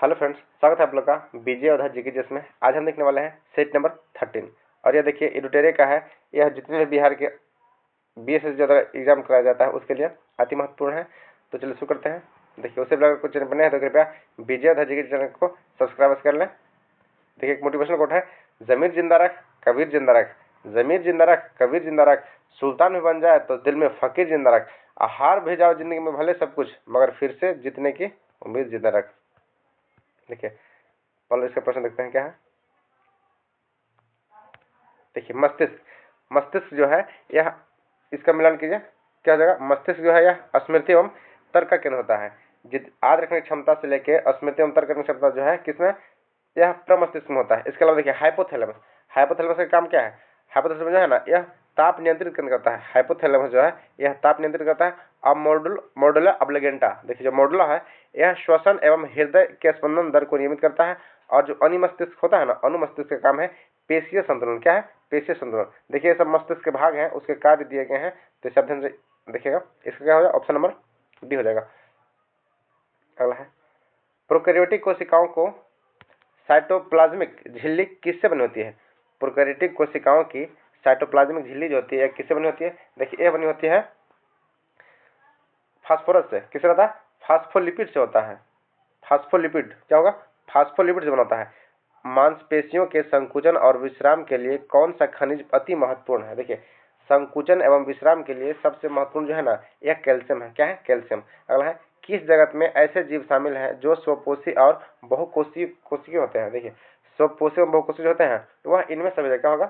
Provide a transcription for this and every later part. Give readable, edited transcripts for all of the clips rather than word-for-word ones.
Hello friends, स्वागत है आप लोग का बीजे और जीके जिसमें आज हम देखने वाले हैं सेट नंबर 13। और यह देखिए एडुटेरे का है। यह जितने भी बिहार के बीएसएस जो एग्जाम कराया जाता है उसके लिए अति महत्वपूर्ण है। तो चलिए शुरू करते हैं। देखिए उससे पहले कुछ चैनल बने हैं तो कृपया बीजे और जीके चैनल को सब्सक्राइब कर लें। देखिए एक मोटिवेशनल कोट है, जमीर जिंदा रख कबीर जिंदा रख, जमीर जिंदा रख कबीर जिंदा रख, सुल्तान भी बन जाए तो दिल में फकीर जिंदा रख, हार भी जाओ जिंदगी में भले सब कुछ मगर फिर से जीतने की उम्मीद जिंदा रख। देखिए पहले इसका प्रश्न देखते हैं क्या है। देखिए मस्तिष्क, मस्तिष्क जो है यह, इसका मिलान कीजिए क्या हो जाएगा। मस्तिष्क जो है यह स्मृति एवं तर्क का केंद्र होता है। याद रखने की क्षमता से लेकर स्मृति एवं तर्क करने की क्षमता जो है किसमें, यह प्रमस्तिष्क में होता है। इसके अलावा देखिए हाइपोथैलेमस, हाइपोथैलेमस का काम क्या है। हाइपोथैलेमस जो है ना यह ताप नियंत्रित करता है। हाइपोथैलेमस जो है यह ताप नियंत्रित करता है। अब मोडुला ऑब्लिगेंटा, देखिए जो मोडुला है यह श्वसन एवं हृदय के स्पंदन दर को नियमित करता है। और जो अनुमस्तिष्क होता है ना, अनुमस्तिष्क का काम है पेशीय संतुलन। क्या है, पेशीय संतुलन। देखिए सब मस्तिष्क के भाग हैं, उसके कार्य दिए गए हैं, तो इस अध्ययन से देखिएगा। इसका क्या हो जाएगा, ऑप्शन नंबर डी हो जाएगा। अगला है, प्रोकैरियोटिक कोशिकाओं को साइटोप्लाज्मिक झिल्ली किससे बनी होती है। प्रोकैरियोटिक कोशिकाओं की साइटोप्लाज्मिक झिल्ली जो होती है किससे बनी होती है। देखिए यह बनी होती है फास्फोरस से। किससे होता है, फास्फोलिपिड से होता है। फास्फोलिपिड क्या होगा, फास्फोलिपिड से बनाता है। मांसपेशियों के संकुचन और विश्राम के लिए कौन सा खनिज अति महत्वपूर्ण है। देखिए संकुचन एवं विश्राम के लिए सबसे महत्वपूर्ण जो है ना यह कैल्शियम है। क्या है, कैल्शियम। अगला है, किस जगत में ऐसे जीव शामिल हैं जो स्वपोषी और बहुकोषीय होते हैं। देखिए स्वपोषी और बहुकोषीय होते हैं तो वह इनमें सभी क्या होगा,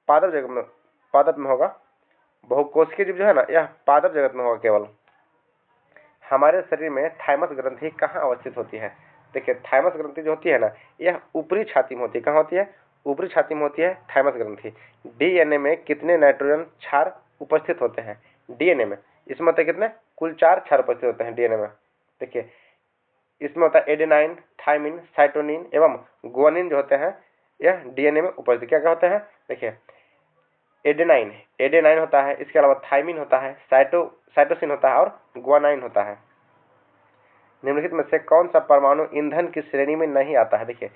पादप जगत में, पादप में होगा। बहुकोषीय जीव जो है ना यह पादप जगत में होगा केवल। हमारे शरीर में थाइमस ग्रंथि कहाँ अवस्थित होती है। देखिए थाइमस ग्रंथि जो होती है ना यह ऊपरी छाती में होती है। कहाँ होती है, ऊपरी छाती में होती है थाइमस ग्रंथि। डीएनए में कितने नाइट्रोजन क्षार उपस्थित होते हैं। डीएनए में इसमें होते हैं कितने, कुल 4 क्षार उपस्थित होते हैं डीएनए में। देखिए इसमें होता है एडेनाइन, थाइमिन, साइटोनिन एवं गुआनिन जो होते हैं यह डीएनए में उपस्थित क्या क्या होते हैं। देखिए एडेनाइन, एडेनाइन होता है, इसके अलावा थाइमिन होता है, साइटोसिन होता है और गुआनाइन होता है। निम्नलिखित में से कौन सा परमाणु ईंधन की श्रेणी में नहीं आता है। देखिए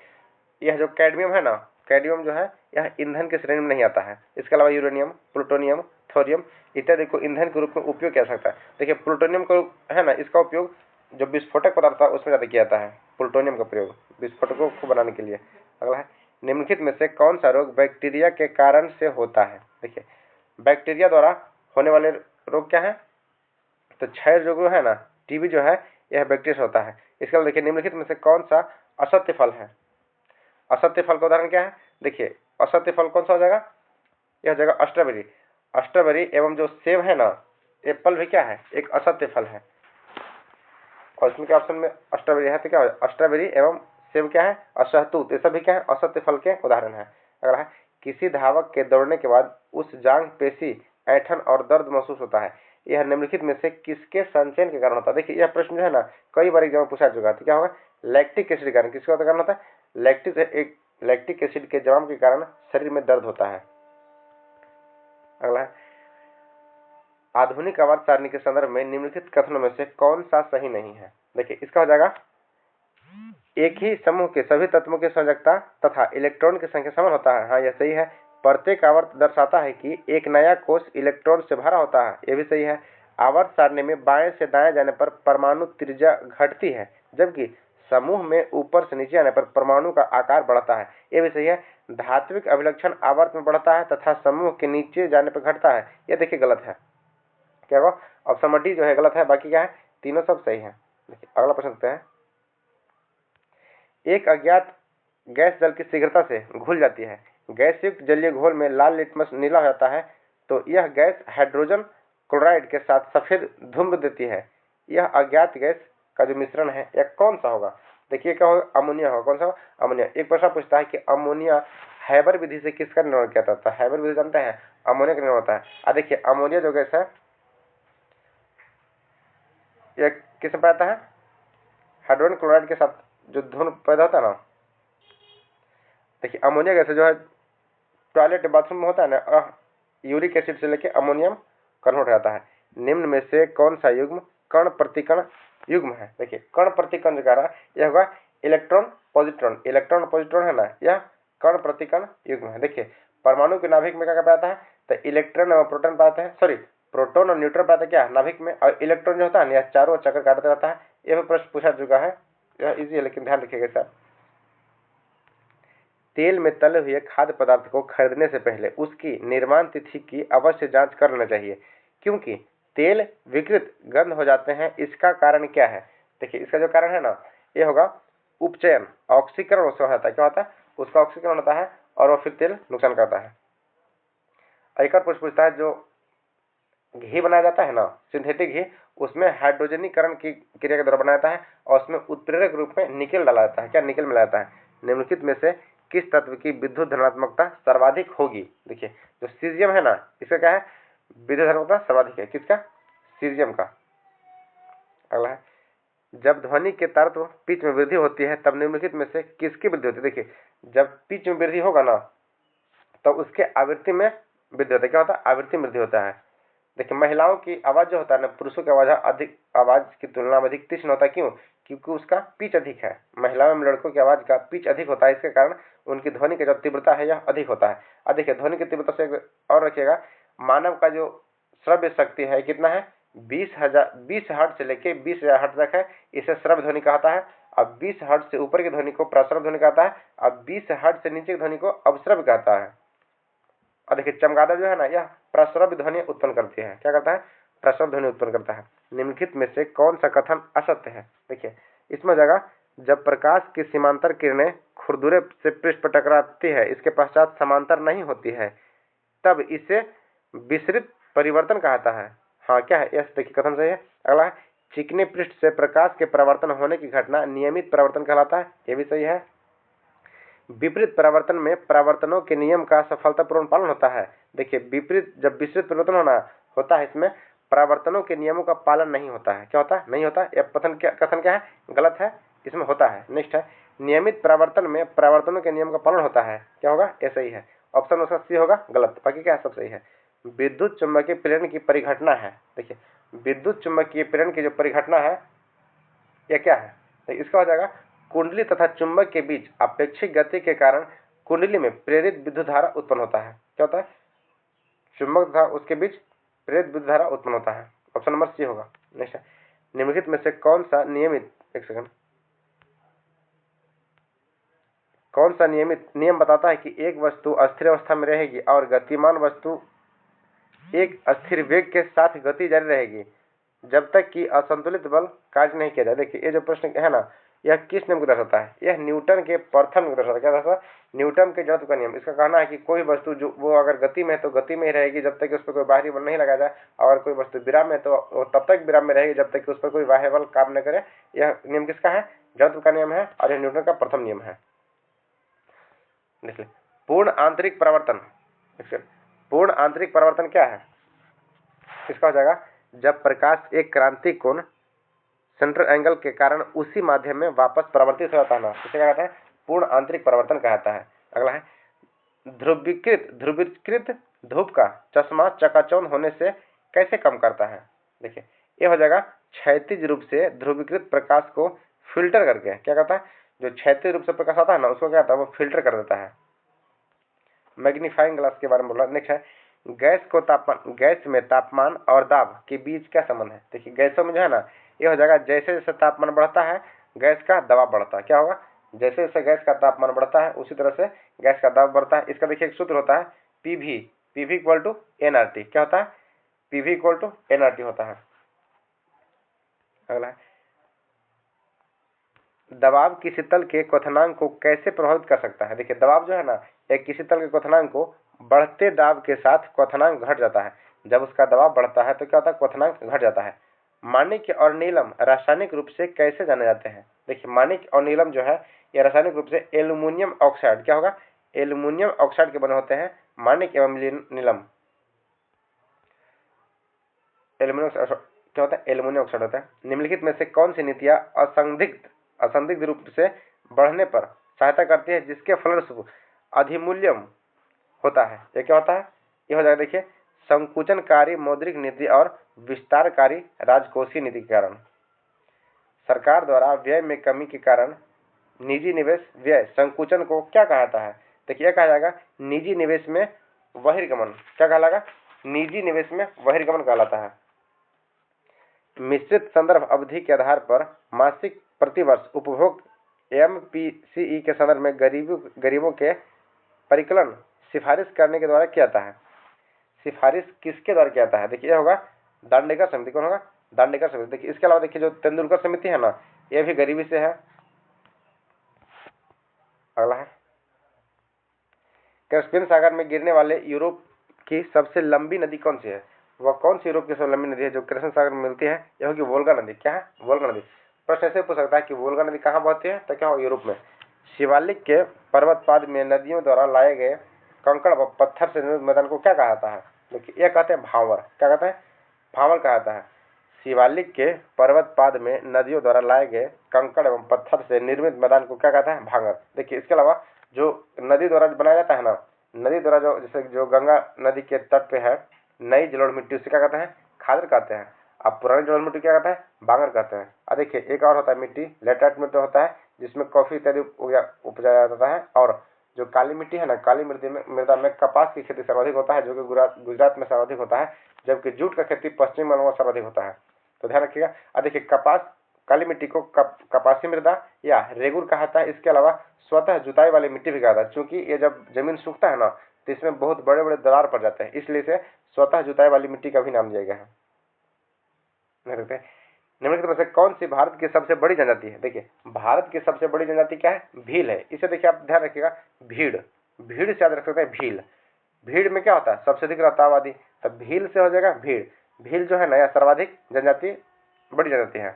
यह जो कैडमियम है ना, कैडमियम जो है यह ईंधन की श्रेणी में नहीं आता है। इसके अलावा यूरेनियम, प्लूटोनियम, थोरियम इत्यादि को ईंधन के रूप में उपयोग किया जा सकता है। देखिए प्लूटोनियम को है ना, इसका उपयोग जो विस्फोटक पदार्थ था उसमें ज्यादा किया जाता है, प्लूटोनियम का प्रयोग विस्फोटकों को बनाने के लिए। अगला है, निम्नलिखित में से कौन सा रोग बैक्टीरिया के कारण से होता है। देखिए बैक्टीरिया द्वारा होने वाले रोग क्या है, तो क्षय रोग जो है ना, टीबी जो है यह बैक्टीरिया से होता है। इसके अलावा देखिए निम्नलिखित में से कौन सा असत्य फल है। असत्य फल का उदाहरण क्या है। देखिए असत्य फल कौन सा हो जाएगा, यह हो जाएगा स्ट्रॉबेरी। स्ट्रॉबेरी एवं जो सेब है ना, एप्पल भी क्या है, एक असत्य फल है। और इसमें क्या ऑप्शन में स्ट्रॉबेरी है तो क्या हो, स्ट्रॉबेरी एवं सेब क्या है, असहतूत, ये सभी क्या है, असत्य फल के उदाहरण है। अगला है, किसी धावक के दौड़ने के बाद उस जांघ पेशी ऐंठन और दर्द महसूस होता है, यह निम्नलिखित में से किसके संचयन के कारण होता है। देखिए यह प्रश्न जो है ना कई बार एग्जाम में पूछा चुका है। तो क्या होगा, लैक्टिक एसिड के कारण। किसका कारण होता है, लैक्टिक एसिड के जमाव के कारण शरीर में दर्द होता है। अगला है, आधुनिक आवर्त सारणी के संदर्भ में निम्नलिखित कथनों में से कौन सा सही नहीं है। देखिए इसका हो जाएगा, एक ही समूह के सभी तत्वों की संयोजकता तथा इलेक्ट्रॉन की संख्या समान होता है। हाँ यह सही है। प्रत्येक आवर्त दर्शाता है कि एक नया कोष इलेक्ट्रॉन से भरा होता है। यह भी सही है। आवर्त सारणी में बाएं से दाएं जाने पर परमाणु त्रिज्या घटती है, जबकि समूह में ऊपर से नीचे आने पर परमाणु का आकार बढ़ता है। यह भी सही है। धात्विक अभिलक्षण आवर्त में बढ़ता है तथा समूह के नीचे जाने पर घटता है। यह देखिए गलत है। क्या होगा, ऑप्शन नंबर डी जो है गलत है, बाकी क्या है तीनों सब सही है। देखिए अगला प्रश्न देखते हैं, एक अज्ञात गैस जल की शीघ्रता से घुल जाती है, गैस युक्त जलीय घोल में लाल लिटमस नीला हो जाता है, तो यह गैस हाइड्रोजन क्लोराइड के साथ सफेद धूम्र देती है। यह अज्ञात गैस का जो मिश्रण है यह कौन सा होगा। देखिए क्या होगा, अमोनिया होगा। कौन सा, अमोनिया। एक प्रश्न पूछता है कि अमोनिया हैबर विधि से किसका निर्माण किया जाता है। हैबर विधि जानते हैं, अमोनिया का निर्माण होता है। देखिए अमोनिया जो गैस है यह किस में पाता है, हाइड्रोजन क्लोराइड के साथ जो धूम्र पैदा होता है ना। देखिए अमोनिया गैस जो है टॉयलेट बाथरूम में होता है ना, यूरिक एसिड से लेके अमोनियम कन्वर्ट हो जाता है। निम्न में से कौन सा युग्म कण प्रतिकण युग्म है। देखिए कण प्रतिकण जो कह रहा है यह होगा इलेक्ट्रॉन पॉजिट्रॉन है ना, यह कण प्रतिकण युग्म है। देखिए परमाणु के नाभिक में क्या पाता है, तो इलेक्ट्रॉन और प्रोटॉन पाते हैं, सॉरी प्रोटॉन और न्यूट्रॉन पाते हैं क्या नाभिक में, और इलेक्ट्रॉन जो होता है ना यह चारों चक्कर काटता रहता है। यह प्रश्न पूछा चुका है, यह इजी है लेकिन ध्यान रखिएगा सर। तेल में तले हुए खाद्य पदार्थ को खरीदने से पहले उसकी निर्माण तिथि की अवश्य जांच कर लेना चाहिए, क्योंकि तेल विकृत गंध हो जाते हैं। इसका कारण क्या है, देखिए इसका जो कारण है ना ये होगा उपचयन, ऑक्सीकरण उसका होता है, क्या होता है उसका ऑक्सीकरण होता है और वो फिर तेल नुकसान करता है। एक और प्रश्न पूछता है, जो घी बनाया जाता है ना सिंथेटिक घी, उसमें हाइड्रोजनीकरण की क्रिया के द्वारा बनाया जाता है और उसमें उत्प्रेरक रूप में निकेल डाला जाता है, क्या निकेल मिलाया जाता है। निम्नलिखित में से किस तत्व की विद्युत धनात्मकता सर्वाधिक होगी, देखिए जो सीजियम है ना इसका क्या है विद्युत धनात्मकता सर्वाधिक है, किसका सीजियम का। अगला है, जब ध्वनि के तारत्व पिच में वृद्धि होती है तब निम्नलिखित में से किसकी वृद्धि होती है। देखिए जब पिच में वृद्धि होगा ना तो उसके आवृत्ति में वृद्धि होता है, क्या होता है आवृत्ति में वृद्धि होता है। देखिए महिलाओं की आवाज जो होता है ना पुरुषों की आवाज की तुलना में अधिक तीक्ष्ण होता है, क्यों, क्योंकि उसका पिच अधिक है। महिलाओं में लड़कों की आवाज का पिच अधिक होता है, इसके कारण उनकी ध्वनि की जो तीव्रता है यह अधिक होता है। अब देखिए ध्वनि की तीव्रता से और रखिएगा, मानव का जो श्रव्य शक्ति है कितना है 20 हर्ट्ज से लेके 20,000 हर्ट्ज तक है, इसे श्रव्य ध्वनि कहता है। अब 20 हर्ट्ज से ऊपर की ध्वनि को प्रश्रव्य ध्वनि कहता है, अब 20 हर्ट्ज से नीचे की ध्वनि को अवश्रव्य कहता है। और देखिए चमगादड़ जो है ना यह प्रस्रव्य ध्वनि उत्पन्न करती है, क्या करता है प्रस्रव्य ध्वनि उत्पन्न करता है। निम्नलिखित में से कौन सा कथन असत्य है, देखिए इसमें जगह जब प्रकाश की सीमांतर किरणें खुरदुरे से पृष्ठ पर टकराती है इसके पश्चात समांतर नहीं होती है तब इसे विसरित परिवर्तन कहता है। हाँ क्या है, यह देखिए कथन सही है। अगला है, चिकने पृष्ठ से प्रकाश के परावर्तन होने की घटना नियमित परावर्तन कहलाता है, यह भी सही है। विपरीत परावर्तन में परावर्तनों के नियम का सफलतापूर्ण पालन होता है। देखिए विपरीत जब विपरीत परिवर्तन होता है इसमें परावर्तनों के नियमों का पालन नहीं होता है, क्या होता है नहीं होता। यह कथन क्या है गलत है, इसमें होता है। नेक्स्ट है, नियमित परावर्तन में परावर्तनों के नियम का पालन होता है, क्या होगा ये सही है। ऑप्शन उसका सी होगा गलत, बाकी क्या है सब सही है। विद्युत चुंबकीय प्रेरण की परिघटना है, देखिए विद्युत चुंबकीय प्रेरण की जो परिघटना है यह क्या है, तो इसका हो जाएगा कुंडली तथा चुंबक के बीच अपेक्षिक गति के कारण कुंडली में प्रेरित विद्युत धारा उत्पन्न होता है, क्या होता है चुंबक तथा उसके बीच प्रेरित विद्युत धारा उत्पन्न होता है। ऑप्शन नंबर सी होगा। नेक्स्ट है, निम्नलिखित में से कौन सा नियमित नियम बताता है कि एक वस्तु अस्थिर अवस्था में रहेगी और गतिमान वस्तु एक अस्थिर वेग के साथ गति जारी रहेगी जब तक कि असंतुलित बल कार्य नहीं किया जाए। देखिए ये जो प्रश्न है ना यह किस नियम को दर्शाता है, यह न्यूटन के प्रथम नियम को दर्शाता है, क्या दर्शाता है न्यूटन के जड़त्व का नियम। इसका कहना है कि कोई वस्तु जो वो अगर गति में है तो गति में ही रहेगी जब तक कि उस पर कोई बाहरी बल नहीं लगाया जाए, और कोई वस्तु विराम में तो वो तब तक विराम में रहेगी जब तक कि उस पर कोई बाह्य बल काम न करे। यह नियम किसका है, जड़त्व का नियम है और यह न्यूटन का प्रथम नियम है। देखिए पूर्ण आंतरिक परिवर्तन, पूर्ण आंतरिक परिवर्तन क्या है, इसका हो जाएगा जब प्रकाश एक क्रांति कोण सेंट्रल एंगल के कारण उसी माध्यम में वापस परावर्तित हो जाता है ना, इसे क्या कहते हैं पूर्ण आंतरिक परिवर्तन कहता है। अगला है, ध्रुवीकृत धूप का चश्मा चकाचौंध होने से कैसे कम करता है। देखिए ये हो जाएगा क्षैतिज रूप से ध्रुवीकृत प्रकाश को फिल्टर करके, क्या कहता है जो क्षैतिज रूप से प्रकाश आता है ना उसको क्या कहता है वो फिल्टर कर देता है। मैग्नीफाइंग ग्लास के बारे में बोला। नेक्स्ट है, गैस में तापमान और दाब के बीच क्या संबंध है। देखिए गैसों में जो है ना ये हो जाएगा जैसे जैसे तापमान बढ़ता है गैस का दबाव बढ़ता है, क्या होगा जैसे जैसे गैस का तापमान बढ़ता है उसी तरह से गैस का दबाव बढ़ता है। इसका देखिए एक सूत्र होता है पीवी इक्वल टू एनआरटी, क्या होता है पीवी इक्वल टू एनआरटी होता है। अगला है, दबाव किसी तल के क्वथनांक को कैसे प्रभावित कर सकता है। देखिए दबाव जो है ना एक किसी तल के क्वथनांक को बढ़ते दाब के साथ क्वथनांक घट जाता है, जब उसका दबाव बढ़ता है तो क्या होता है क्वथनांक घट जाता है। माणिक्य और नीलम रासायनिक रूप से कैसे जाने जाते हैं। देखिए माणिक्य और नीलम जो है यह रासायनिक रूप से एल्यूमिनियम ऑक्साइड, क्या होगा एल्यूमिनियम ऑक्साइड के बने होते हैं माणिक्य एवं नीलम। एल्यूमिनियम क्या होता है एल्यूमिनियम ऑक्साइड होता है। निम्नलिखित में से कौन सी नीतियां असंदिग्ध रूप से बढ़ने पर सहायता करती है जिसके फलस्वरूप अधिमूल्यम होता है। यह क्या होता है, यह हो जाएगा देखिए संकुचनकारी मौद्रिक नीति और विस्तारकारी राजकोषीय नीति के कारण। सरकार द्वारा व्यय में कमी के कारण निजी निवेश व्यय संकुचन को क्या कहा जाता है? देखिए कहा जाएगा निजी निवेश में बहिर्गमन। क्या कहलाएगा? निजी निवेश में बहिर्गमन कहलाता है। मिश्रित संदर्भ अवधि के आधार पर मासिक प्रतिवर्ष उपभोग MPCE के संदर्भ में गरीबों के परिकलन सिफारिश करने के द्वारा किया जाता है। सिफारिश किसके द्वारा किया जाता है? देखिए होगा दांडेकर समिति। कौन होगा? दांडेकर समिति। देखिए इसके अलावा देखिए जो तेंदुलकर समिति है ना, यह भी गरीबी से है। अगला है कैस्पियन सागर में गिरने वाले यूरोप की सबसे लंबी नदी कौन सी है? वह कौन सी यूरोप की सबसे लंबी नदी है जो कैस्पियन सागर में मिलती है? यह होगी वोल्गा नदी। क्या है? वोल्गा नदी। प्रश्न ऐसे पूछ सकता है कि वोल्गा नदी कहाँ बहती है? तो क्या होगा? यूरोप में। शिवालिक के पर्वतपाद में नदियों द्वारा लाए गए कंकड़ व पत्थर से निर्मित मैदान को क्या कहा जाता है? देखिए यह कहते हैं भांवर। क्या कहते हैं? भांवर कहा जाता है। शिवालिक के पर्वतपाद में नदियों द्वारा लाए गए कंकड़ एवं पत्थर से निर्मित मैदान को क्या कहता है? भांगर। देखिए इसके अलावा जो नदी द्वारा बनाया जाता है ना, नदी द्वारा जो जैसे जो गंगा नदी के तट पे है नई जलोढ़ मिट्टी, उसे क्या कहते हैं? खादर कहते हैं। अब पुरानी जलोढ़ मिट्टी क्या कहते हैं? बांगर कहते हैं। अब देखिए एक और होता है मिट्टी, लेटराइट मिट्टी होता है जिसमें कॉफी इत्यादि उपजाया जाता है। और जो काली मिट्टी है ना, काली मृदा में कपास की खेती सर्वाधिक होता है, जो कि गुजरात में सर्वाधिक होता है, जबकि जूट का खेती पश्चिम बंगाल में सर्वाधिक होता है। तो ध्यान रखिएगा। अब देखिए कपास काली मिट्टी को कपासी मृदा या रेगुर कहा जाता है। इसके अलावा स्वतः जुताई वाली मिट्टी भी कहा जाता है, क्योंकि ये जब जमीन सूखता है ना तो इसमें बहुत बड़े बड़े दरार पड़ जाते हैं, इसलिए इसे स्वतः जुताई वाली मिट्टी का भी नाम दिया गया है। निम्नलिखित में से कौन सी भारत की सबसे बड़ी जनजाति है? देखिए भारत की सबसे बड़ी जनजाति क्या है? भील है। इसे देखिए आप ध्यान रखिएगा, भीड़, भीड़ से याद रख सकते हैं भील। भीड़ में क्या होता है? सबसे अधिक रहता आबादी, तब भील से हो जाएगा भीड़। भील जो है नया सर्वाधिक जनजाति, बड़ी जनजाति है।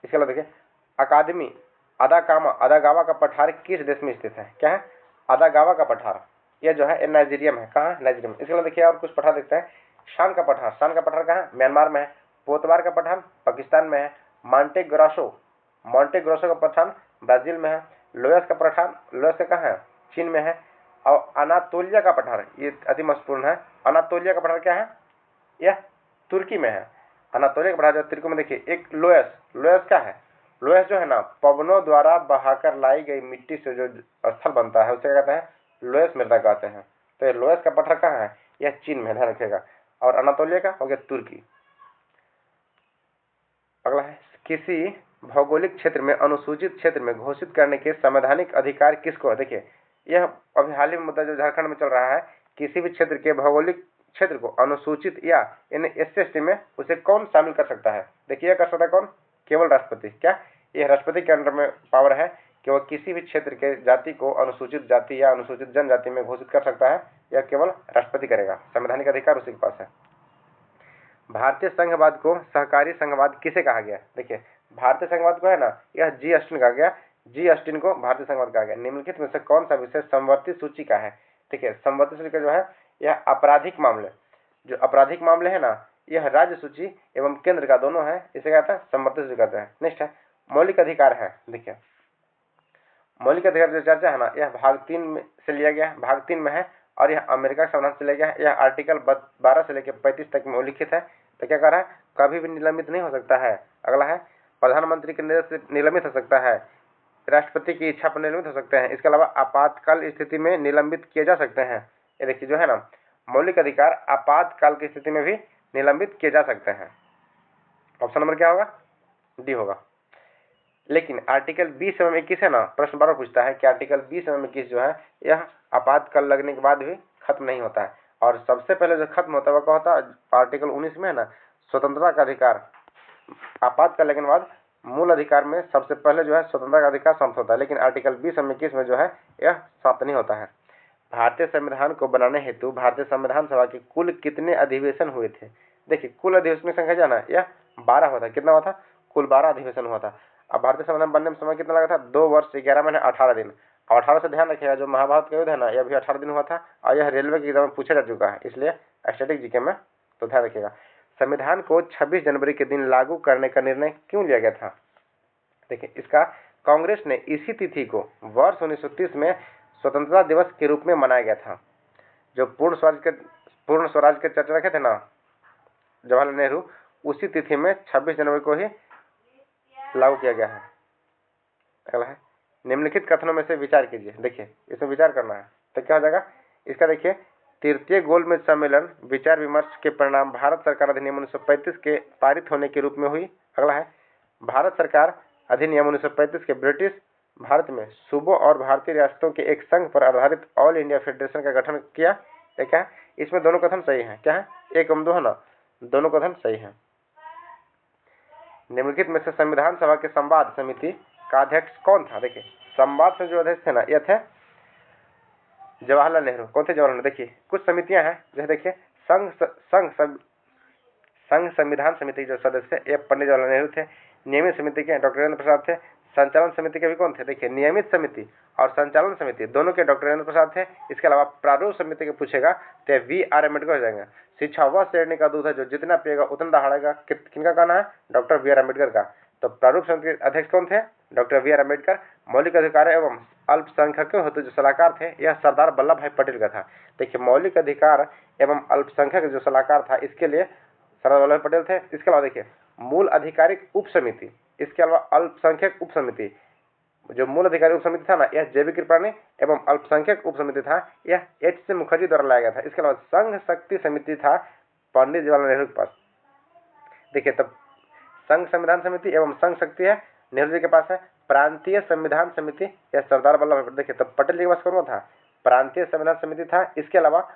इसके अलावा देखिए अकादमी अदागावा का पठार किस देश में स्थित है? क्या है? अदागावा का पठार, यह जो है नाइजीरिया में है। कहाँ? नाइजीरिया में। इसके अलावा देखिए और कुछ पठार देखते हैं। शान का पठार, शान का पठार कहाँ है? म्यांमार में है। पोतवार का पठार पाकिस्तान में है। मॉन्टेग्रासो का पठार ब्राजील में है। लोयस का पठार, लोयस का कहाँ है? चीन में है। और अनातोलिया का पठार, ये अति महत्वपूर्ण है। अनातोलिया का पठार क्या है? यह तुर्की में है। अनातोलिया का पठार तुर्की में। देखिए एक लोयस क्या है? लोयस जो है ना पवनों द्वारा बहाकर लाई गई मिट्टी से जो स्थल बनता है उसे कहते हैं लोयस मृदा कहते हैं। तो ये लोयस का पठार कहाँ है? यह चीन में, ध्यान रखिएगा। और अनातोलिया का हो गया तुर्की। अगला है किसी भौगोलिक क्षेत्र में अनुसूचित क्षेत्र में घोषित करने के संवैधानिक अधिकार किसको है? देखिए यह अभी हाल ही में मुद्दा जो झारखंड में चल रहा है, किसी भी क्षेत्र के भौगोलिक क्षेत्र को अनुसूचित या SC/ST में उसे कौन शामिल कर सकता है? देखिए कर सकता है कौन? केवल राष्ट्रपति। क्या? यह राष्ट्रपति के अंडर में पावर है कि वह किसी भी क्षेत्र के जाति को अनुसूचित जाति या अनुसूचित जनजाति में घोषित कर सकता है, यह केवल राष्ट्रपति करेगा। संवैधानिक अधिकार उसी के पास है। भारतीय संघवाद को सहकारी संघवाद किसे कहा गया? देखिए भारतीय संघवाद को है ना, यह जी ऑस्टिन कहा गया। जी ऑस्टिन को भारतीय संघवाद कहा गया। निम्नलिखित में से कौन सा विषय समवर्ती सूची का है? देखिए समवर्ती सूची का जो है यह आपराधिक मामले, जो आपराधिक मामले है ना, यह राज्य सूची एवं केंद्र का दोनों है, इसे कहते हैं समवर्ती सूची कहते हैं। नेक्स्ट है मौलिक अधिकार है। देखिए मौलिक अधिकार जो चर्चा है ना, यह भाग 3 से लिया गया, भाग 3 में है और यह अमेरिका के संविधान से लिया गया है। यह आर्टिकल 12 से लेकर 35 तक में उल्लिखित है। तो क्या कह रहा है? कभी भी निलंबित नहीं हो सकता है। अगला है प्रधानमंत्री के निर्देश से निलंबित हो सकता है, राष्ट्रपति की इच्छा पर निलंबित हो सकते हैं। इसके अलावा आपातकाल स्थिति में निलंबित किए जा सकते हैं। ये देखिए जो है ना मौलिक अधिकार आपातकाल की स्थिति में भी निलंबित किए जा सकते हैं। ऑप्शन नंबर क्या होगा? डी होगा। लेकिन आर्टिकल 20 एवं 21 है ना, प्रश्न बार पूछता है कि आर्टिकल 20 एवं 21 जो है यह आपातकाल लगने के बाद भी खत्म नहीं होता है। और सबसे पहले जो खत्म होता है वह क्या होता है? आर्टिकल 19 में है ना स्वतंत्रता का अधिकार। आपातकाल लगने के बाद मूल अधिकार में सबसे पहले जो है स्वतंत्रता का अधिकार समाप्त होता है, लेकिन आर्टिकल 20 एवं 21 में जो है यह समाप्त नहीं होता है। भारतीय संविधान को बनाने हेतु भारतीय संविधान सभा के कुल कितने अधिवेशन हुए थे? देखिए कुल अधिवेशन की संख्या जाना यह 12 हुआ था। कितना हुआ था? कुल 12 अधिवेशन हुआ था। अब भारतीय संविधान बनने में समय कितना लगा था? 2 वर्ष 11 महीने 18 दिन। और 18 से ध्यान रखिएगा जो महाभारत का युद्ध है ना, यह भी 18 दिन हुआ था और यह रेलवे के एग्जाम में पूछा जा चुका है, इसलिए स्टैटिक जीके में तो ध्यान रखिएगा। संविधान को 26 जनवरी के दिन लागू करने का निर्णय क्यों लिया गया था? देखिए इसका कांग्रेस ने इसी तिथि को वर्ष 1930 में स्वतंत्रता दिवस के रूप में मनाया गया था। जो पूर्ण स्वराज के चर्चा रखे थे ना जवाहरलाल नेहरू, उसी तिथि में 26 जनवरी को ही लागू किया गया है। अगला है निम्नलिखित कथनों में से विचार कीजिए। देखिए इसमें विचार करना है तो क्या हो जाएगा इसका। देखिए तृतीय गोलमेज सम्मेलन विचार विमर्श के परिणाम भारत सरकार अधिनियम 1935 के पारित होने के रूप में हुई। अगला है भारत सरकार अधिनियम 1935 के ब्रिटिश भारत में सूबों और भारतीय रियासतों के एक संघ पर आधारित ऑल इंडिया फेडरेशन का गठन किया। क्या है इसमें दोनों कथन सही हैं। क्या है एक एवं दो है ना, दोनों कथन सही हैं। निम्नलिखित में से संविधान सभा के संवाद समिति का अध्यक्ष कौन था। देखिए संवाद से जो अध्यक्ष थे ना ये थे जवाहरलाल नेहरू। कौन थे जवाहरलाल। देखिए कुछ समितियां हैं जैसे देखिए संघ संविधान समिति के जो सदस्य थे ये पंडित जवाहरलाल नेहरू थे। नियमित समिति के डॉक्टर राजेंद्र प्रसाद थे। संचालन समिति के भी कौन थे। देखिए नियमित समिति और संचालन समिति दोनों के डॉक्टर राजेंद्र प्रसाद थे। इसके अलावा प्रारूप समिति के पूछेगा तो V.R. अम्बेडकर हो जाएंगे। शिक्षा वह श्रेणी का दूध है जो जितना पिएगा उतना दहाड़ेगा, किनका कहना है डॉक्टर V.R. अम्बेडकर का। तो प्रारूप समिति के अध्यक्ष कौन थे डॉक्टर V.R. अम्बेडकर। मौलिक अधिकार एवं अल्पसंख्यकों हेतु जो सलाहकार थे यह सरदार वल्लभ भाई पटेल का था। देखिए मौलिक अधिकार एवं अल्पसंख्यक जो सलाहकार था इसके लिए सरदार वल्लभ भाई पटेल थे। इसके अलावा देखिए मूल अधिकारिक उप समिति, इसके अलावा अल्पसंख्यक उप समिति, जो मूल अधिकारी उप समिति था ना यह JB कृपलानी एवं अल्पसंख्यक उप समिति था यह H.C. मुखर्जी द्वारा लाया गया था। इसके अलावा संघ शक्ति समिति था पंडित जवाहरलाल नेहरू के पास। देखिए तब संघ संविधान समिति एवं संघ शक्ति है नेहरू जी के पास है। प्रांतीय संविधान समिति यह सरदार वल्लभ भाई पटेल। देखिए तब पटेल जी के पास कौन था प्रांतीय संविधान समिति था। इसके अलावा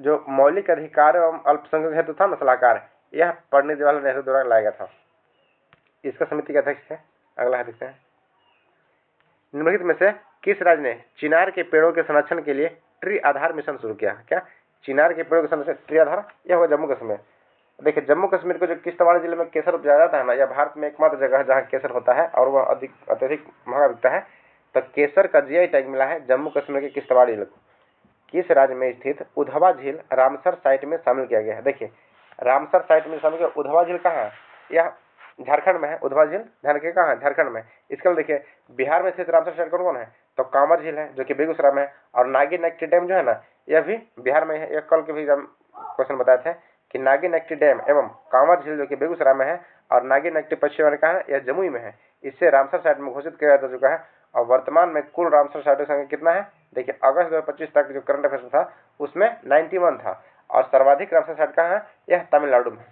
जो मौलिक अधिकार एवं अल्पसंख्यक हेतु था ना सलाहकार यह पंडित जवाहरलाल नेहरू द्वारा लाया गया था। इसका समिति के अध्यक्ष थे। अगला है देखते हैं निम्नलिखित में से किस राज्य ने चिनार के पेड़ों के संरक्षण के लिए ट्री आधार मिशन शुरू किया। क्या चिनार के पेड़ों के संरक्षण ट्री आधार यह होगा जम्मू कश्मीर। देखिए जम्मू कश्मीर को जो किश्तवाड़ जिले में केसर उपजाया जाता है ना यह भारत में एकमात्र जगह है जहाँ केसर होता है और वह अत्यधिक महंगा बिकता है। तो केसर का GI टैग मिला है जम्मू कश्मीर के किश्तवाड़ जिले को। किस राज्य में स्थित उधवा झील रामसर साइट में शामिल किया गया है। देखिए रामसर साइट में शामिल किया। उधवा झील कहाँ है यह झारखंड में है। उधवा झील ध्यान के कहाँ है झारखंड में। इसके बाद देखिए बिहार में स्थित रामसर साइट कौन है तो कांवर झील है जो कि बेगूसराय में है। और नागी नेक्टी डैम जो है ना यह भी बिहार में है। एक कल के भी क्वेश्चन बताए थे कि नागी नेक्टी डैम एवं कांवर झील जो कि बेगूसराय में है और नागी नेक्टी पश्चिम में कहा है यह जमुई में है। इससे रामसर साइट में घोषित किया जा चुका है। और वर्तमान में कुल रामसर साइटों की संख्या कितना है। देखिए अगस्त 2025 तक जो करंट अफेयर था उसमें 91 था और सर्वाधिक रामसर साइट कहाँ है यह तमिलनाडु में।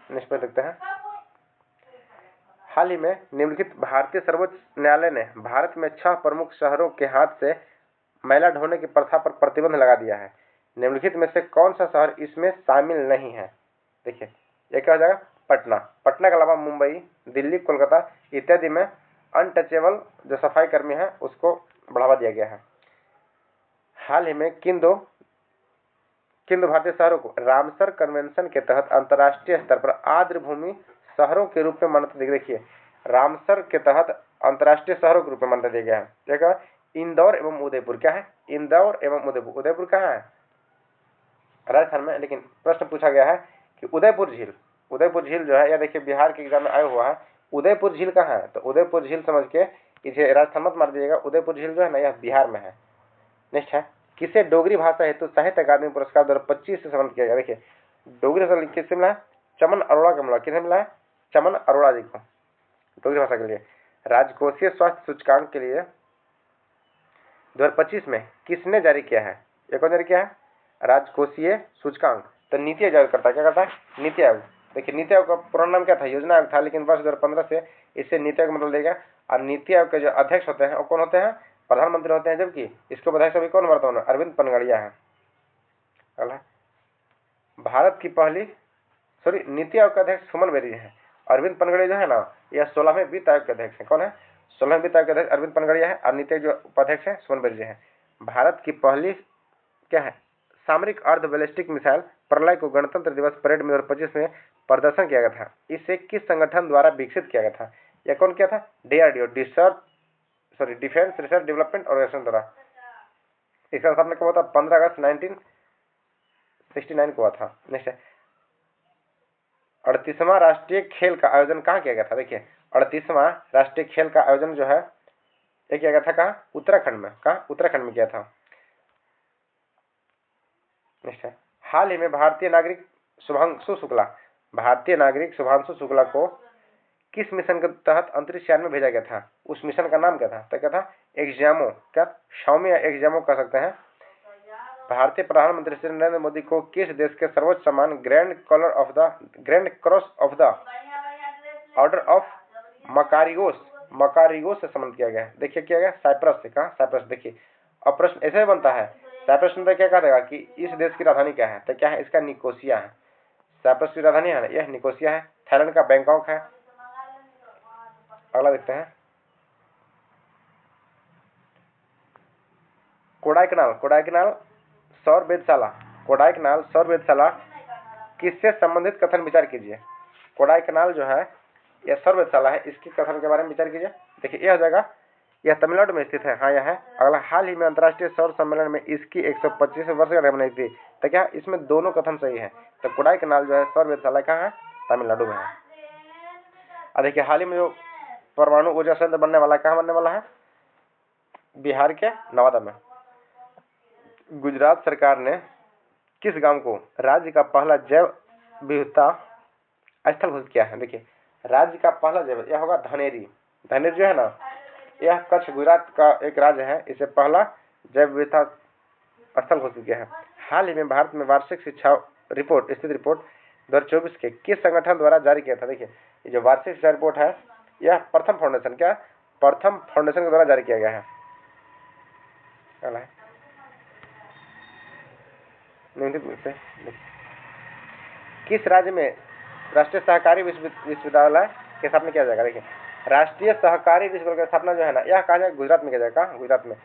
निष्पत्ति देखते हैं हाल ही में निम्नलिखित भारतीय सर्वोच्च न्यायालय ने भारत में 6 प्रमुख शहरों के हाथ से मैला ढोने की प्रथा पर प्रतिबंध लगा दिया है। निम्नलिखित में से कौन सा शहर इसमें शामिल नहीं है। देखिए यह क्या हो जाएगा पटना। पटना के अलावा मुंबई, दिल्ली, कोलकाता इत्यादि में अनटचेबल जो सफाई कर्मी है उसको बढ़ावा दिया गया है। हाल ही में किन दो भारतीय शहरों को रामसर कन्वेंशन के तहत अंतर्राष्ट्रीय स्तर पर आर्द्रभूमि शहरों के रूप में मान्यता दी। देखिए रामसर के तहत अंतर्राष्ट्रीय शहरों के रूप में मान्यता दिया गया है। देखा इंदौर एवं उदयपुर। क्या है इंदौर एवं उदयपुर। उदयपुर कहाँ है राजस्थान में। लेकिन प्रश्न पूछा गया है कि उदयपुर झील जो है यह देखिए बिहार के एग्जाम में आया हुआ है। उदयपुर झील कहाँ है तो उदयपुर झील समझ के इसे राजस्थान मत मार दीजिएगा। उदयपुर झील जो है ना यह बिहार में है। नेक्स्ट है किसे डोगरी भाषा हेतु साहित्य अकादमी पुरस्कार 2025 से सम्मानित किया गया। देखिए डोगरी भाषा किससे मिला है चमन अरोड़ा को मिला। किसे मिला है चमन अरोड़ा जी को डोगरी भाषा के लिए। राजकोषीय स्वास्थ्य सूचकांक के लिए 2025 में किसने जारी किया है। ये कौन जारी किया है राजकोषीय सूचकांक। तो नीति आयोग करता है। क्या करता है नीति आयोग। देखिए नीति आयोग का पुराना नाम क्या था योजना आयोग था लेकिन वर्ष 2015 से इससे नीति आयोग मतलब लेगा। और नीति आयोग के जो अध्यक्ष होते हैं वो कौन होते हैं प्रधानमंत्री होते हैं। जबकि इसको अध्यक्ष अभी कौन वर्तमान में अरविंद पनगड़िया है। अगला भारत की पहली नीति आयोग का अध्यक्ष सुमन बेरी है। अरविंद पनगड़िया जो है ना यह 16वें वित्त आयोग के अध्यक्ष है। कौन है 16वें वित्त आयोग के अध्यक्ष अरविंद पनगड़िया है और नीति आयोग जो उपाध्यक्ष है सुमन बेरी है। भारत की पहली क्या है सामरिक अर्ध बैलिस्टिक मिसाइल प्रलय को गणतंत्र दिवस परेड में 2025 में प्रदर्शन किया गया था। इसे किस संगठन द्वारा विकसित किया गया था। यह कौन किया था DRDO defence research development organisation द्वारा। इसका स्थापना कब हुआ था 15 अगस्त 1969 को हुआ था। नेक्स्ट है 38वां राष्ट्रीय खेल का आयोजन कहाँ किया गया था। देखिए 38वां राष्ट्रीय खेल का आयोजन जो है ये किया गया था कहाँ उत्तराखंड में। कहाँ उत्तराखंड में किया था। नेक्स्ट है हाल ही में भारतीय नागरिक शुभांशु शुक्ला को किस मिशन के तहत अंतरिक्ष यान में भेजा गया था? उस मिशन का नाम क्या था? तो क्या था? एग्जामो, क्या शाओमी या एग्जामो कह सकते हैं। भारतीय प्रधानमंत्री श्री नरेंद्र मोदी को किस देश के सर्वोच्च सम्मान grand cross of the order of Makarios से सम्मानित किया गया है? देखिए किया गया साइप्रस से। कहा? साइप्रस। देखिए अब प्रश्न ऐसे बनता है, साइप्रस में क्या कहा देगा कि इस देश की राजधानी क्या है? तो क्या है? इसका निकोसिया है। साइप्रस की राजधानी है ना, यह निकोसिया है। थाईलैंड का बैंकॉक है। अगला देखते हैं, कोडाइकनाल सौर वेधशाला किससे संबंधित कथन विचार कीजिए। कोडाइकनाल जो है यह सौर वेधशाला है, इसके कथन के बारे में विचार कीजिए। देखिए यह हो जाएगा, यह तमिलनाडु में स्थित है। हाँ यह है। अगला, हाल ही में अंतर्राष्ट्रीय सौर सम्मेलन में इसकी 125 वर्षगांठ मनाई थी। तो क्या इसमें दोनों कथन सही है? तो कोडाइकनाल जो है सौर वेधशाला कहाँ है? तमिलनाडु में है। अब देखिए हाल ही में जो परमाणु ऊर्जा संयंत्र बनने वाला कहाँ बनने वाला है? बिहार के नवादा में। गुजरात सरकार ने किस गांव को राज्य का पहला जैव विविधता स्थल घोषित किया है? देखिए राज्य का पहला जैव, यह होगा धनेरी। धनेरी जो है ना, यह कच्छ गुजरात का एक राज्य है। इसे पहला जैव विविधता स्थल घोषित किया है। हाल ही में भारत में वार्षिक शिक्षा रिपोर्ट 2024 के किस संगठन द्वारा जारी किया था? देखिए ये जो वार्षिक शिक्षा रिपोर्ट है यह प्रथम फाउंडेशन के द्वारा जारी किया गया है। किस राज्य में राष्ट्रीय सहकारी विश्वविद्यालय की स्थापना किया जाएगा? देखिए राष्ट्रीय सहकारी विश्वविद्यालय की स्थापना जो है ना, यह कहा जाएगा गुजरात में किया जाएगा। गुजरात में।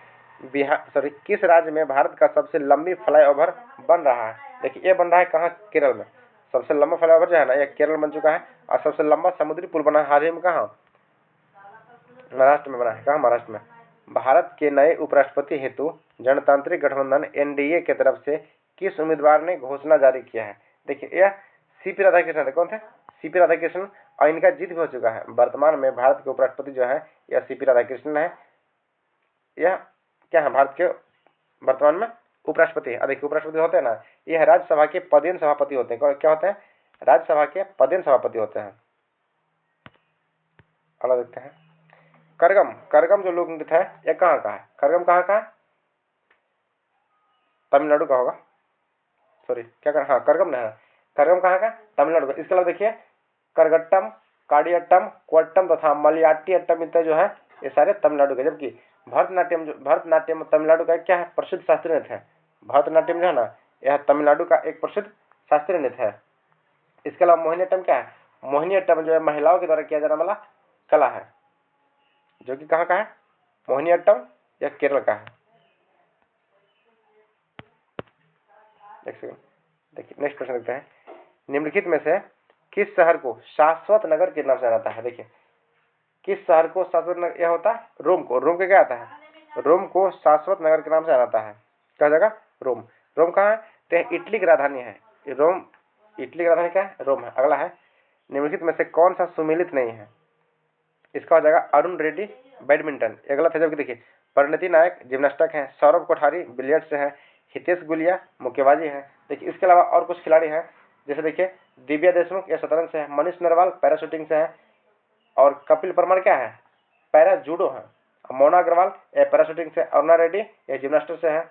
किस राज्य में भारत का सबसे लंबी फ्लाईओवर बन रहा है? देखिए ये बन रहा है कहाँ? केरल में। सबसे लंबा फ्लाईओवर जो है ना, यह केरल बन चुका है। और सबसे लंबा समुद्री पुल बना हाल ही में कहाँ? महाराष्ट्र में बना है। कहाँ? महाराष्ट्र में। भारत के नए उपराष्ट्रपति हेतु जनतांत्रिक गठबंधन एनडीए की तरफ से किस उम्मीदवार ने घोषणा जारी किया है? देखिए यह सीपी राधाकृष्णन थे। कौन थे? सीपी राधाकृष्णन। और इनका जीत भी हो चुका है। वर्तमान में भारत के उपराष्ट्रपति जो है यह सीपी राधाकृष्णन है। यह क्या है? भारत के वर्तमान में उपराष्ट्रपति है। देखिए उपराष्ट्रपति होते हैं ना, यह राज्यसभा के पदेन सभापति होते हैं। क्या होते हैं? राज्यसभा के पदेन सभापति होते हैं। अगला देखते हैं, करगम जो लोक नृत्य है यह कहाँ का है? करगम कहाँ का है? तमिलनाडु का होगा। सॉरी क्या कर, हाँ करगम नहीं है। करगम कहाँ का? तमिलनाडु का। इसके अलावा देखिए करगट्टम, काडियट्टम, क्वट्टम तथा मलयाट्टीयट्टम इत्यादि जो है ये सारे तमिलनाडु के। जबकि भरतनाट्यम तमिलनाडु का क्या है? प्रसिद्ध शास्त्रीय नृत्य है। भरतनाट्यम जो है ना, यह तमिलनाडु का एक प्रसिद्ध शास्त्रीय नृत्य है। इसके अलावा मोहिनीअट्टम क्या है? मोहिनीअट्टम जो है महिलाओं के द्वारा किया जाने वाला कला है, जो कि कहाँ का है? मोहिनीअट्टम यह केरल का है। देखिए नेक्स्ट प्रश्न देखते हैं, निम्नलिखित में से किस शहर को शाश्वत नगर के नाम से जाना जाता है? देखिए किस शहर को शाश्वत नगर? यह होता है रोम को। रोम के क्या आता है? रोम को शाश्वत नगर के नाम से जाना जाता है। क्या जगह? रोम। रोम कहाँ है? तो इटली की राजधानी है रोम। इटली की राजधानी क्या है? रोम है। अगला है, निम्नलिखित में से कौन सा सुमेलित नहीं है? इसका हो जाएगा अरुण रेड्डी बैडमिंटन। ये गलत है। जबकि देखिए परिणति नायक जिम्नास्टिक है, सौरभ कोठारी बिलियर्ड्स से है, हितेश गुलिया मुक्केबाजी है। देखिए इसके अलावा और कुछ खिलाड़ी हैं, जैसे देखिए दिव्या देशमुख ये शतरंज से है, मनीष नरवाल पैराशूटिंग से है, और कपिल परमार क्या है? पैरा जूडो है। मोना अग्रवाल ये पैराशूटिंग से, अरुणा रेड्डी ये जिम्नास्टिक से है,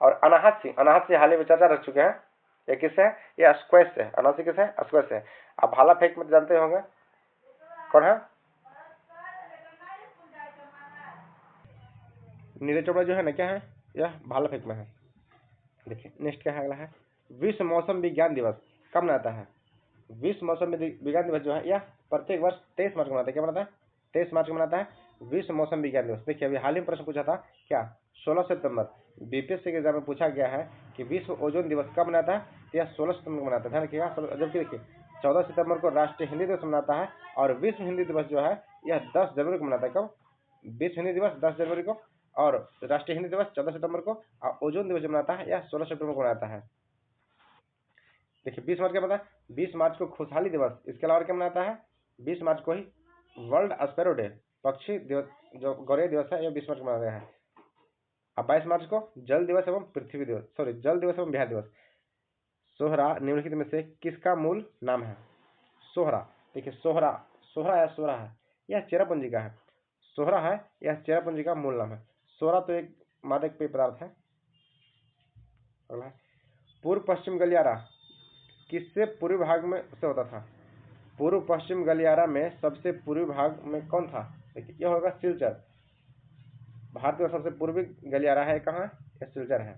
और अनाहत सिंह हाल ही में चर्चा रख चुके हैं। ये किससे है? ये स्क्वैश से है। अनाहत सिंह किससे है? स्क्वैश से। अब भाला फेंक में जानते होंगे कौन है? नीरज चोपड़ा जो है ना, क्या है? यह भाला फेंक में है। देखिए नेक्स्ट क्या है? अगला है, विश्व मौसम विज्ञान दिवस कब मनाता है? विश्व मौसम विज्ञान दिवस जो है यह प्रत्येक वर्ष 23 मार्च को मनाता है। क्या मनाता है? 23 मार्च को मनाता है विश्व मौसम विज्ञान दिवस। देखिए अभी हाल ही में प्रश्न पूछा था क्या? 16 सितंबर बीपीएससी के एग्जाम में पूछा गया है कि विश्व ओजोन दिवस कब मनाता है? यह 16 सितंबर को मनाता है। ध्यान रखिएगा। जबकि देखिए 14 सितंबर को राष्ट्रीय हिंदी दिवस मनाता है, और विश्व हिंदी दिवस जो है यह 10 जनवरी को मनाता है। कब? विश्व हिंदी दिवस 10 जनवरी को, और राष्ट्रीय हिंदी दिवस 14 सितंबर को, और ओजोन दिवस जो मनाता है यह 16 सितंबर को मनाता है। देखिए 20 मार्च क्या पता है? 20 मार्च को खुशहाली दिवस। इसके अलावा क्या मनाता है? 20 मार्च को ही वर्ल्ड स्पैरो डे पक्षी दिवस जो गौरव दिवस है यह 20 मार्च को मनाया गया है। अब 22 मार्च को जल दिवस एवं पृथ्वी दिवस, सॉरी जल दिवस एवं बिहार दिवस। सोहरा निम्नलिखित में से किसका मूल नाम है? सोहरा। देखिए सोहरा सोहरा या सोरा है, यह चेरापूंजी का है। सोहरा है, यह चेरापूंजी का मूल नाम है। सोरा तो एक मादक पेय पदार्थ है। अगला है, पूर्व पश्चिम गलियारा किससे पूर्वी भाग में से होता था? पूर्व पश्चिम गलियारा में सबसे पूर्वी भाग में कौन था? देखिए यह होगा सिलचर। भारत का सबसे पूर्वी गलियारा है कहाँ? यह सिलचर है।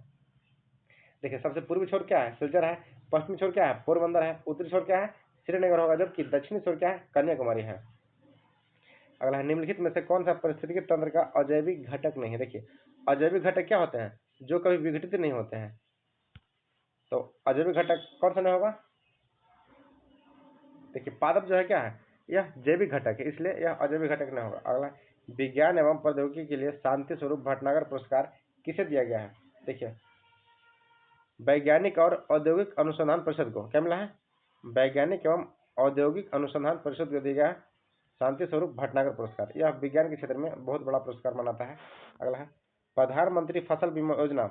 देखिए सबसे पूर्वी छोर क्या है? सिलचर है। पश्चिमी छोर क्या है? पोरबंदर है। उत्तरी छोर क्या है? श्रीनगर होगा, जबकि दक्षिणी छोर क्या है? कन्याकुमारी है। अगला है, निम्नलिखित में से कौन सा पारिस्थितिकी तंत्र का अजैविक घटक नहीं है? देखिए अजैविक घटक क्या होते हैं? जो कभी विघटित नहीं होते हैं। तो अजैविक घटक कौन सा नहीं होगा? देखिए पादप जो है क्या है? यह जैविक घटक है, इसलिए यह अजैविक घटक नहीं होगा। अगला, विज्ञान एवं प्रौद्योगिकी के लिए शांति स्वरूप भटनागर पुरस्कार किसे दिया गया है? देखिए वैज्ञानिक और औद्योगिक अनुसंधान परिषद को क्या मिला है? वैज्ञानिक एवं औद्योगिक अनुसंधान परिषद को दिया गया है शांति स्वरूप भटनागर पुरस्कार। यह विज्ञान के क्षेत्र में बहुत बड़ा पुरस्कार मनाता है। अगला है, प्रधानमंत्री फसल बीमा योजना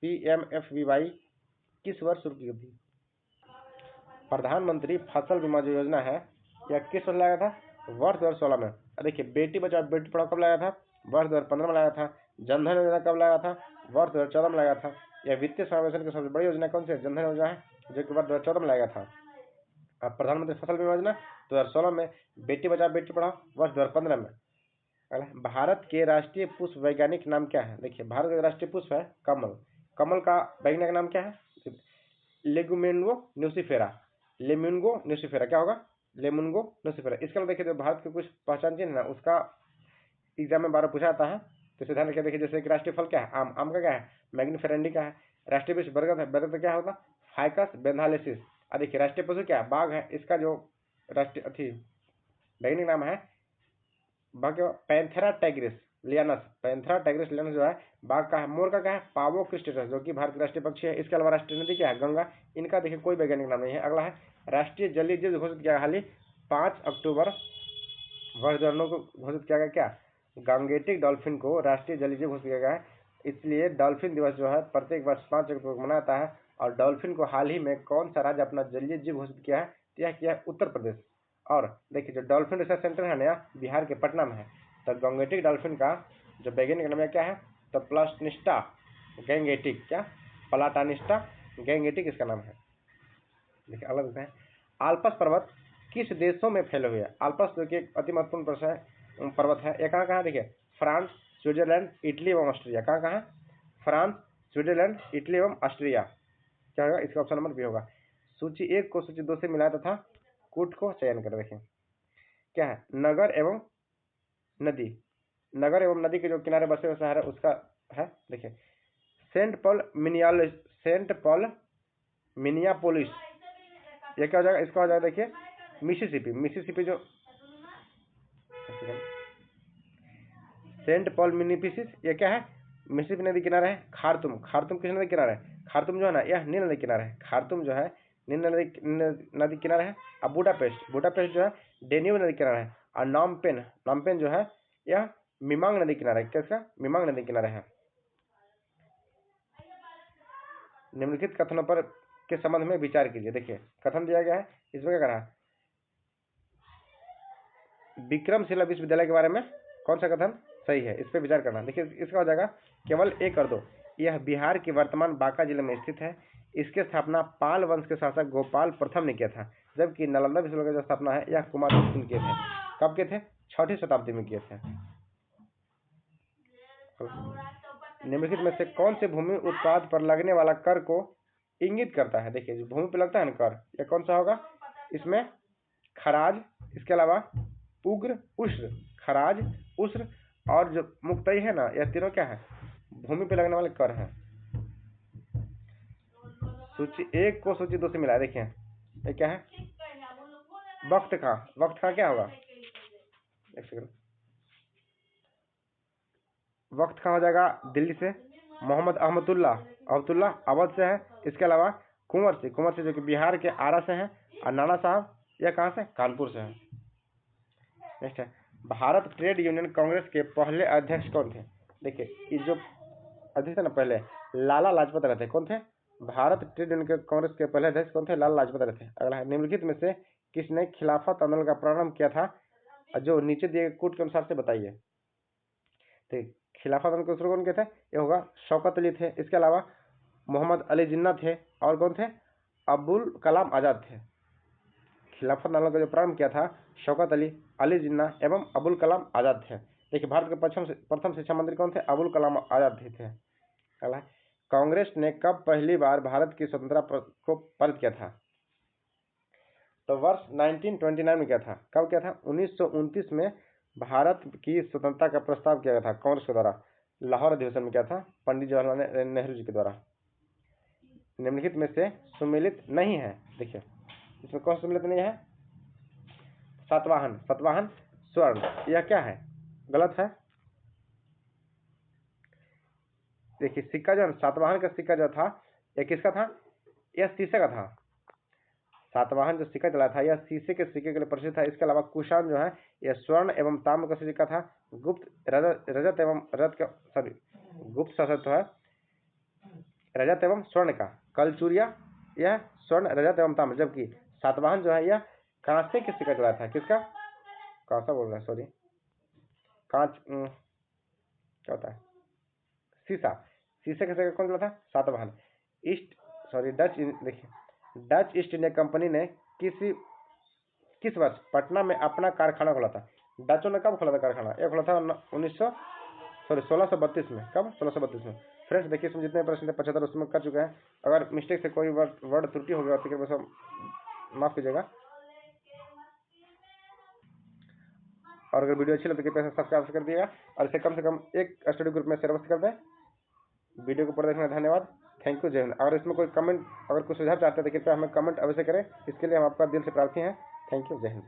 PMFBY किस वर्ष शुरू की गई थी? प्रधानमंत्री फसल बीमा जो योजना है यह किस वर्ष लाया था? वर्ष 2016 में। देखिए बेटी बचाओ बेटी पढ़ाओ कब लाया था? वर्ष 2015 में लाया था। जनधन योजना कब लाया था? वर्ष 2014 में लाया था। यह वित्तीय समावेशन की सबसे बड़ी योजना कौन सी है? जनधन योजना है, जो कि वर्ष 2014 में लाया था। अब प्रधानमंत्री फसल बीमा योजना 2016 में, बेटी बचाओ बेटी पढ़ाओ वर्ष 2015 में। भारत के राष्ट्रीय पुष्प वैज्ञानिक नाम क्या है? देखिए भारत का राष्ट्रीय पुष्प है कमल। कमल का वैज्ञानिक नाम क्या है? लेगुमिनगो न्यूसिफेरा। लेमुनगो न्यूसिफेरा क्या होगा? लेमुनगो न्यूसिफेरा। इसके अलावा देखिए जो भारत के कुछ पहचान चिन्ह है ना, उसका एग्जाम में बार पूछा जाता है, तो इसे ध्यान रखिए। देखिए जैसे कि राष्ट्रीय फल क्या है? आम। आम का क्या है? मैग्निफेरेंडी का है। राष्ट्रीय वृक्ष बरगद है। बरगद का क्या होगा? फाइकस बेंथालेसिस। देखिए राष्ट्रीय पशु क्या है? बाघ है। इसका जो राष्ट्रीय वैज्ञानिक नाम है पैंथेरा टाइग्रिस लियानस। पैंथेरा टाइग्रिस लियानस जो है बाघ का है। मोर का क्या है? पावो क्रिस्टेटस, जो कि भारत की राष्ट्रीय पक्षी है। इसके अलावा राष्ट्रीय नदी क्या है? गंगा। इनका देखिए कोई वैज्ञानिक नाम नहीं है। अगला है, राष्ट्रीय जलीय जीव घोषित किया हाल ही 5 अक्टूबर वर्ष 2009 को घोषित किया गया क्या? गांगेटिक डॉल्फिन को राष्ट्रीय जलीय जीव घोषित किया गया है। इसलिए डॉल्फिन दिवस जो है प्रत्येक वर्ष 5 अक्टूबर को मनाया जाता है। और डॉल्फिन को हाल ही में कौन सा राज्य अपना जलीय जीव घोषित किया है? यह किया है उत्तर प्रदेश। और देखिए जो डॉल्फिन रिसर्च सेंटर है नया बिहार के पटना में है। तो गैंगेटिक डॉल्फिन का जो वैज्ञानिक नाम है क्या है? तो प्लाटनिस्टा गैंगेटिक, क्या? प्लाटानिस्टा गैंगेटिक इसका नाम है। देखिए अलग होता है, आल्पस पर्वत किस देशों में फैले हुए हैं? आल्पस जो कि एक अति महत्वपूर्ण पर्वत है। ये कहाँ कहाँ है? देखिए फ्रांस, स्विट्जरलैंड, इटली एवं ऑस्ट्रिया। कहाँ कहाँ है? फ्रांस, स्विट्जरलैंड, इटली एवं ऑस्ट्रिया। क्या होगा? इसका ऑप्शन नंबर बी होगा। सूची 1 को सूची 2 से मिलाया तथा कूट को चयन कर। देखें क्या है? नगर एवं नदी। नगर एवं नदी के जो किनारे बसे हुए शहर है उसका है। देखिए सेंट पॉल मिनियापोलिस। ये क्या हो जाएगा? इसका हो जाएगा देखिए मिसिसिपी। मिसिसिपी जो सेंट पॉल मिनिपिसिस ये क्या है? मिसिसिपी नदी किनारा है। खार्तुम, खार्तुम किस नदी किनारा है? खार्तुम जो है ना यह नील नदी किनारा है। खार्तुम जो है नील नदी किनारा है। अब बुडापेस्ट, बुडापेस्ट जो है डेन्यूब नदी किनारा है। और नॉमपेन, नॉमपेन जो है यह मिमांग नदी किनारा है। कैसा? मिमांग नदी किनारा है। निम्नलिखित कथनों पर के संबंध में विचार कीजिए। देखिए कथन दिया गया है, इसमें क्या करा है? विक्रमशिला विश्वविद्यालय के बारे में कौन सा कथन सही है? इस पर विचार करना। देखिए इसका हो जाएगा केवल 1 और 2। यह बिहार के वर्तमान बांका जिले में स्थित है। इसकी स्थापना पाल वंश के शासक गोपाल प्रथम ने किया था, जबकि नालंदा विश्वविद्यालय की जो स्थापना है यह कुमारगुप्त ने किए थे। कब किए थे? 6वीं शताब्दी में किए थे। निम्नलिखित में से कौन से भूमि उत्पाद पर लगने वाला कर को इंगित करता है? देखिए जो भूमि पर लगता है ना कर, यह कौन सा होगा? इसमें खराज, इसके अलावा उग्र, उश्र। खराज, उश्र और जो मुक्तई है ना, यह तीनों क्या है? भूमि पे लगने वाले कर हैं। सूची 1 को सूची 2 से मिला। देखिए ये क्या है? वक्त का, वक्त का क्या होगा? एक सेकंड, वक्त का हो जाएगा दिल्ली से। मोहम्मद अहमदुल्ला अवध से है। इसके अलावा कुंवर से जो कि बिहार के आरा से है। और नाना साहब यह कहाँ से? कानपुर से है। नेक्स्ट है, भारत ट्रेड यूनियन कांग्रेस के पहले अध्यक्ष कौन थे? देखिए ये जो अध्यक्ष थे ना पहले, लाला लाजपत राय थे। कौन थे? भारत ट्रेड यूनियन कांग्रेस के पहले अध्यक्ष कौन थे? लाला लाजपत राय थे। अगला है, निम्नलिखित में से किसने खिलाफत आंदोलन का प्रारंभ किया था? जो नीचे दिए गए कोड के अनुसार से बताइए। तो खिलाफत आंदोलन के स्लोगन क्या थे? ये होगा शौकत अली थे, इसके अलावा मोहम्मद अली जिन्ना थे, और कौन थे? अब्दुल कलाम आज़ाद थे। खिलाफत आंदोलन का जो प्रारंभ किया था शौकत अली जिन्ना एवं अबुल कलाम आज़ाद थे। देखिए भारत के प्रथम शिक्षा मंत्री कौन थे? अबुल कलाम आज़ाद थे। अगला, कांग्रेस ने कब पहली बार भारत की स्वतंत्रता को पारित किया था? तो वर्ष 1929 में किया था। कब किया था? 1929 में भारत की स्वतंत्रता का प्रस्ताव किया गया था कांग्रेस के द्वारा। लाहौर अधिवेशन में किया था पंडित जवाहरलाल नेहरू जी के द्वारा। निम्नलिखित में से सुमेलित नहीं है। देखिए इसमें कौन सुमेलित नहीं है? सातवाहन स्वर्ण, यह क्या है? गलत है। देखिए सिक्का जो सातवाहन का सिक्का जो था यह किसका था? यह शीशे का था। सातवाहन जो सिक्का चला था यह शीशे के सिक्के के लिए प्रसिद्ध था। इसके अलावा कुषाण जो है यह स्वर्ण एवं ताम्र का सिक्का था। गुप्त रजत एवं गुप्त शासक तो है रजत एवं स्वर्ण का। कलचूरिया यह स्वर्ण रजत एवं ताम्र, जबकि सातवाहन जो है यह कांसे के सिक्का चला था। किसका? कांसा बोल रहा है, सॉरी, कांच क्या होता है? शीशा। शीशे के सिक्के कौन चला था? सातवाहन। देखिए डच ईस्ट इंडिया कंपनी ने किस वर्ष पटना में अपना कारखाना खोला था? डचों ने कब खोला था कारखाना? यह खोला था 1632 में। कब? 1632 में। फ्रेंड्स देखिए इसमें जितने प्रश्न थे 75 उसमें कर चुके हैं। अगर मिस्टेक से कोई वर्ड त्रुटि हो गया तो कृपया माफ कीजिएगा। और अगर वीडियो अच्छी लगे तो कृपया सब्सक्राइब कर दिएगा और इसे कम से कम एक स्टडी ग्रुप में शेयर अवश्य कर दें। वीडियो को पूरा देखने का धन्यवाद। थैंक यू, जय हिंद। अगर इसमें कोई कमेंट, अगर कुछ सुझाव चाहते हैं तो कृपया हमें कमेंट अवश्य करें। इसके लिए हम आपका दिल से प्रार्थी हैं। थैंक यू, जय हिंद।